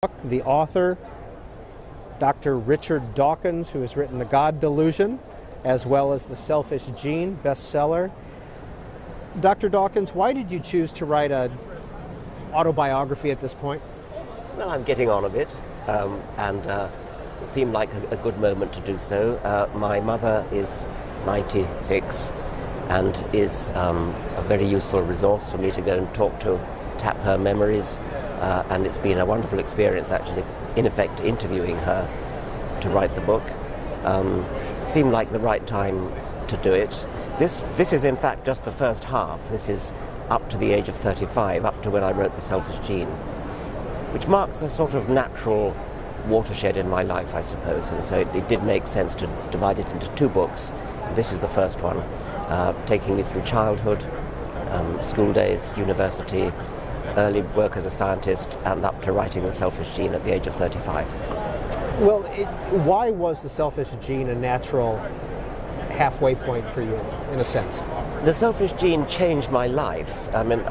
The author, Dr. Richard Dawkins, who has written The God Delusion, as well as The Selfish Gene, bestseller. Dr. Dawkins, why did you choose to write an autobiography at this point? Well, I'm getting on a bit, and it seemed like a good moment to do so. My mother is 96 and is a very useful resource for me to go and tap her memories. And it's been a wonderful experience, actually, in effect, interviewing her to write the book. It seemed like the right time to do it. This is, in fact, just the first half. This is up to the age of 35, up to when I wrote The Selfish Gene, which marks a sort of natural watershed in my life, I suppose. And so it did make sense to divide it into two books. This is the first one, taking me through childhood, school days, university, early work as a scientist, and up to writing The Selfish Gene at the age of 35. Well, why was The Selfish Gene a natural halfway point for you, in a sense? The Selfish Gene changed my life. I mean,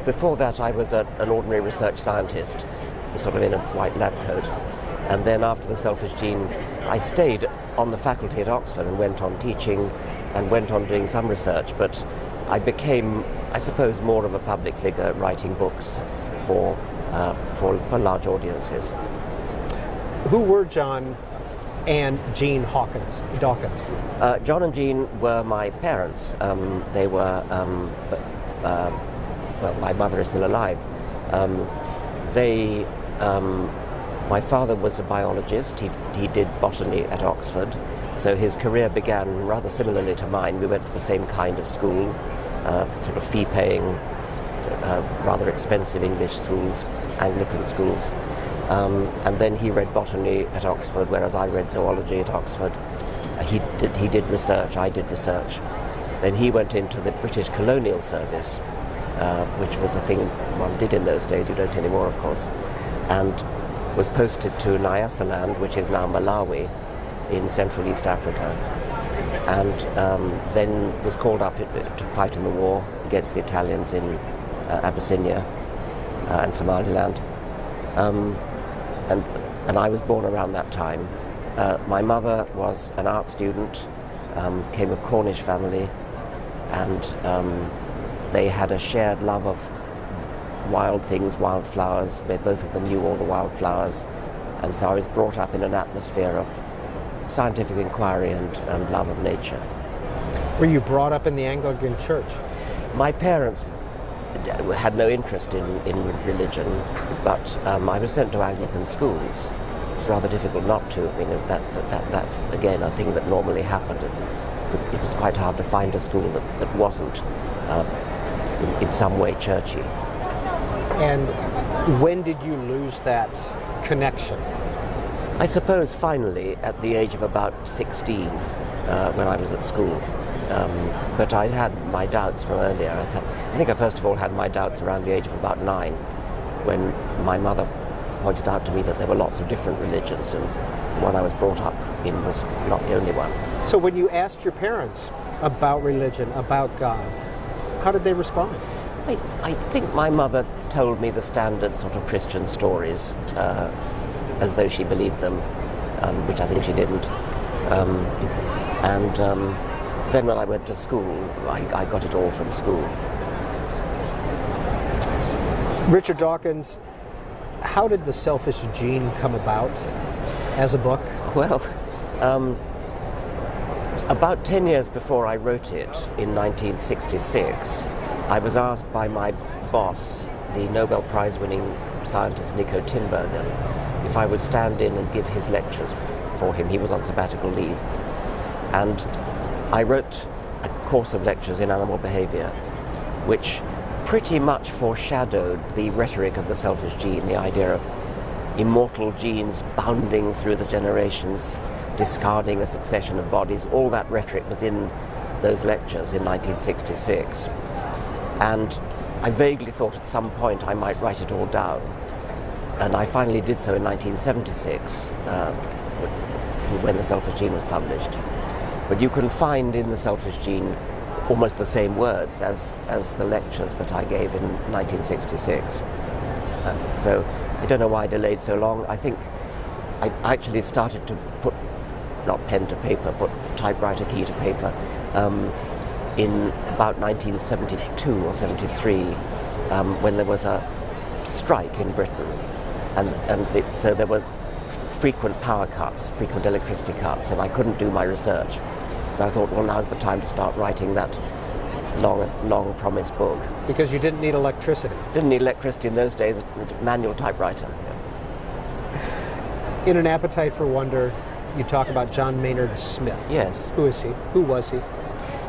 before that I was an ordinary research scientist, sort of in a white lab coat. And then after The Selfish Gene, I stayed on the faculty at Oxford and went on teaching and went on doing some research, but I became, I suppose, more of a public figure writing books for large audiences. Who were John and Jean Dawkins? John and Jean were my parents. They were, well, my mother is still alive. My father was a biologist. He did botany at Oxford, so his career began rather similarly to mine. We went to the same kind of school, sort of fee-paying, rather expensive English schools, Anglican schools. And then he read botany at Oxford, whereas I read zoology at Oxford. He did research, I did research. Then he went into the British Colonial Service, which was a thing one did in those days. You don't anymore, of course. And was posted to Nyasaland, which is now Malawi, in Central East Africa. And then was called up to fight in the war against the Italians in Abyssinia and Somaliland. And I was born around that time. My mother was an art student, came of Cornish family, and they had a shared love of wild things, wildflowers. Both of them knew all the wildflowers, and so I was brought up in an atmosphere of scientific inquiry and love of nature. Were you brought up in the Anglican Church? My parents had no interest in religion, but I was sent to Anglican schools. It was rather difficult not to. I mean, that's again a thing that normally happened. It was quite hard to find a school that wasn't in some way churchy. And when did you lose that connection? I suppose finally at the age of about 16, when I was at school. But I had my doubts from earlier. I think I first of all had my doubts around the age of about 9, when my mother pointed out to me that there were lots of different religions, and the one I was brought up in was not the only one. So when you asked your parents about religion, about God, how did they respond? I think my mother told me the standard sort of Christian stories, as though she believed them, which I think she didn't. Then when I went to school, I got it all from school. Richard Dawkins, how did The Selfish Gene come about as a book? Well, about 10 years before I wrote it, in 1966, I was asked by my boss, the Nobel Prize-winning scientist Nico Tinbergen, if I would stand in and give his lectures for him. He was on sabbatical leave. And I wrote a course of lectures in animal behavior, which pretty much foreshadowed the rhetoric of The Selfish Gene, the idea of immortal genes bounding through the generations, discarding a succession of bodies. All that rhetoric was in those lectures in 1966. And I vaguely thought at some point I might write it all down. And I finally did so in 1976, when The Selfish Gene was published. But you can find in The Selfish Gene almost the same words as the lectures that I gave in 1966. So I don't know why I delayed so long. I think I actually started to put, not pen to paper, but typewriter key to paper in about 1972 or 73 when there was a strike in Britain. So there were frequent power cuts, frequent electricity cuts, and I couldn't do my research. So I thought, well, now's the time to start writing that long promised book. Because you didn't need electricity. Didn't need electricity in those days, manual typewriter. In An Appetite for Wonder, you talk about John Maynard Smith. Yes. Who is he? Who was he?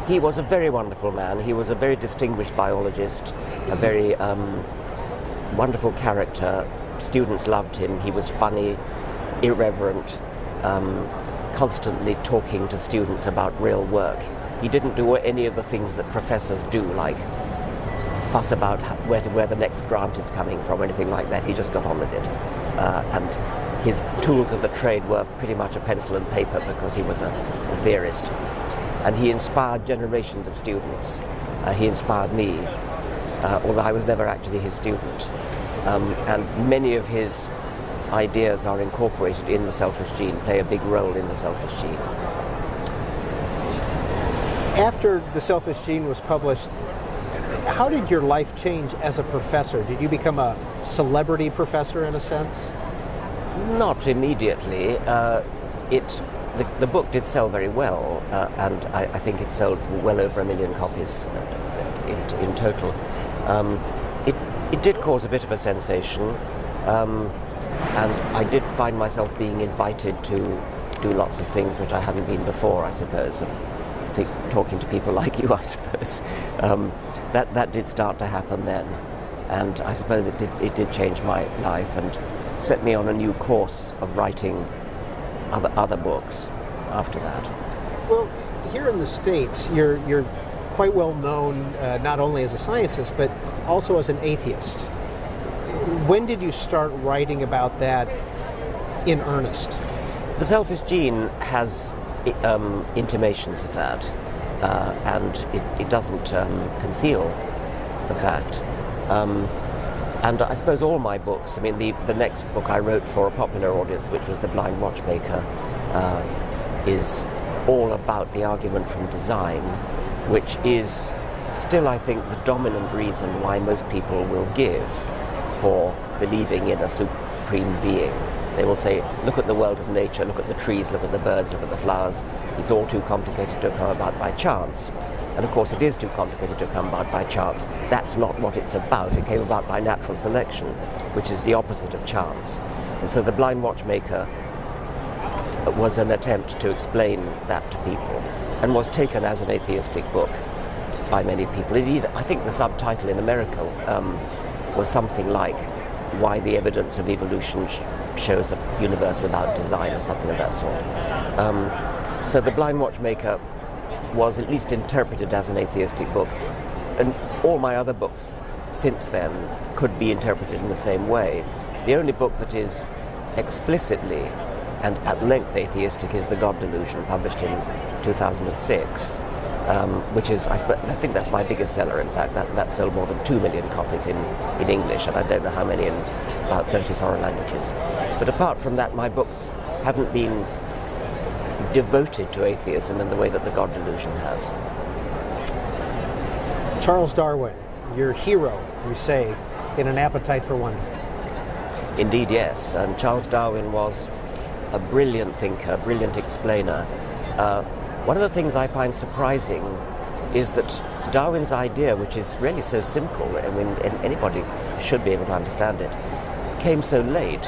He was a very wonderful man. He was a very distinguished biologist, a very wonderful character. Students loved him. He was funny, irreverent, constantly talking to students about real work. He didn't do any of the things that professors do, like fuss about where the next grant is coming from, anything like that. He just got on with it. And his tools of the trade were pretty much a pencil and paper, because he was a theorist. And he inspired generations of students. He inspired me, although I was never actually his student. And many of his ideas are incorporated in The Selfish Gene, play a big role in The Selfish Gene. After The Selfish Gene was published, how did your life change as a professor? Did you become a celebrity professor in a sense? Not immediately. The book did sell very well, and I think it sold well over 1 million copies in total. It did cause a bit of a sensation, and I did find myself being invited to do lots of things which I hadn't been before, I suppose. Talking to people like you, I suppose. That did start to happen then, and I suppose it did change my life and set me on a new course of writing other books after that. Well, here in the States, you're quite well known not only as a scientist but also as an atheist. When did you start writing about that in earnest? The Selfish Gene has intimations of that, and it doesn't conceal the fact. And I suppose all my books, I mean, the next book I wrote for a popular audience, which was The Blind Watchmaker, is all about the argument from design, which is still, I think, the dominant reason why most people will give for believing in a supreme being. They will say, look at the world of nature, look at the trees, look at the birds, look at the flowers. It's all too complicated to come about by chance. And of course it is too complicated to come about by chance. That's not what it's about. It came about by natural selection, which is the opposite of chance. And so The Blind Watchmaker was an attempt to explain that to people, and was taken as an atheistic book by many people. Indeed, I think the subtitle in America was something like Why the Evidence of Evolution Shows a Universe Without Design, or something of that sort. So The Blind Watchmaker was at least interpreted as an atheistic book, and all my other books since then could be interpreted in the same way. The only book that is explicitly and at length atheistic is The God Delusion, published in 2006, which is, I think that's my biggest seller, in fact. That sold more than 2 million copies in English, and I don't know how many in about 30 foreign languages. But apart from that, my books haven't been devoted to atheism in the way that The God Delusion has. Charles Darwin, your hero, you say, in An Appetite for Wonder. Indeed, yes. And Charles Darwin was a brilliant thinker, brilliant explainer. One of the things I find surprising is that Darwin's idea, which is really so simple, I mean, anybody should be able to understand it, came so late.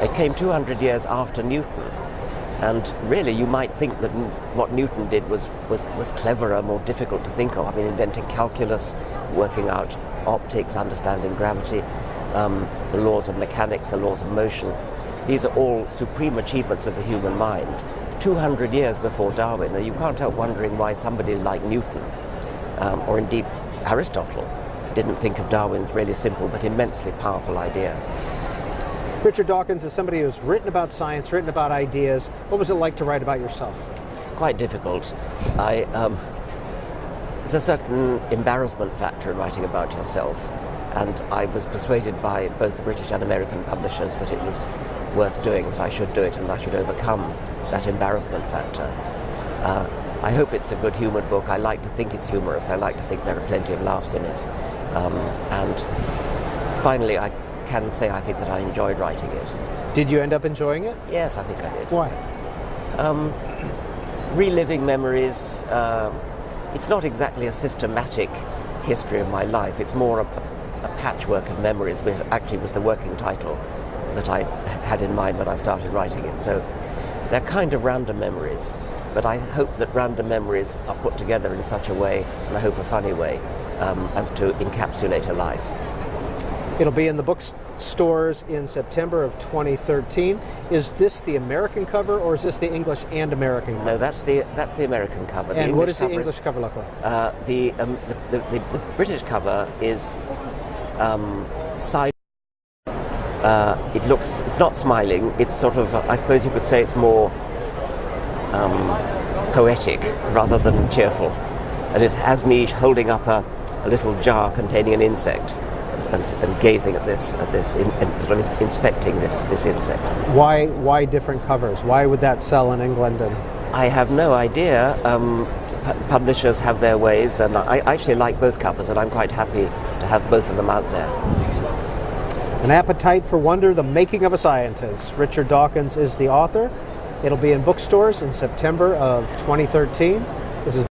It came 200 years after Newton. And really, you might think that what Newton did was cleverer, more difficult to think of. I mean, inventing calculus, working out optics, understanding gravity, the laws of mechanics, the laws of motion. These are all supreme achievements of the human mind. 200 years before Darwin, and you can't help wondering why somebody like Newton, or indeed Aristotle, didn't think of Darwin's really simple but immensely powerful idea. Richard Dawkins is somebody who's written about science, written about ideas. What was it like to write about yourself? Quite difficult. There's a certain embarrassment factor in writing about yourself, and I was persuaded by both the British and American publishers that it was worth doing, that I should do it, and I should overcome that embarrassment factor. I hope it's a good humoured book. I like to think it's humorous. I like to think there are plenty of laughs in it. And finally, I can say I think that I enjoyed writing it. Did you end up enjoying it? Yes, I think I did. Why? Reliving memories, it's not exactly a systematic history of my life. It's more a patchwork of memories, which actually was the working title that I had in mind when I started writing it. So they're kind of random memories, but I hope that random memories are put together in such a way, and I hope a funny way, as to encapsulate a life. It'll be in the bookstores in September of 2013. Is this the American cover, or is this the English and American cover? No, that's the American cover. And what does the English cover look like? The British cover is side. It's not smiling. It's sort of, I suppose you could say, it's more poetic rather than cheerful, and it has me holding up a little jar containing an insect. And gazing at this, sort of inspecting this insect. Why different covers? Why would that sell in England? And I have no idea. Publishers have their ways, and I actually like both covers, and I'm quite happy to have both of them out there. An Appetite for Wonder: The Making of a Scientist. Richard Dawkins is the author. It'll be in bookstores in September of 2013. This is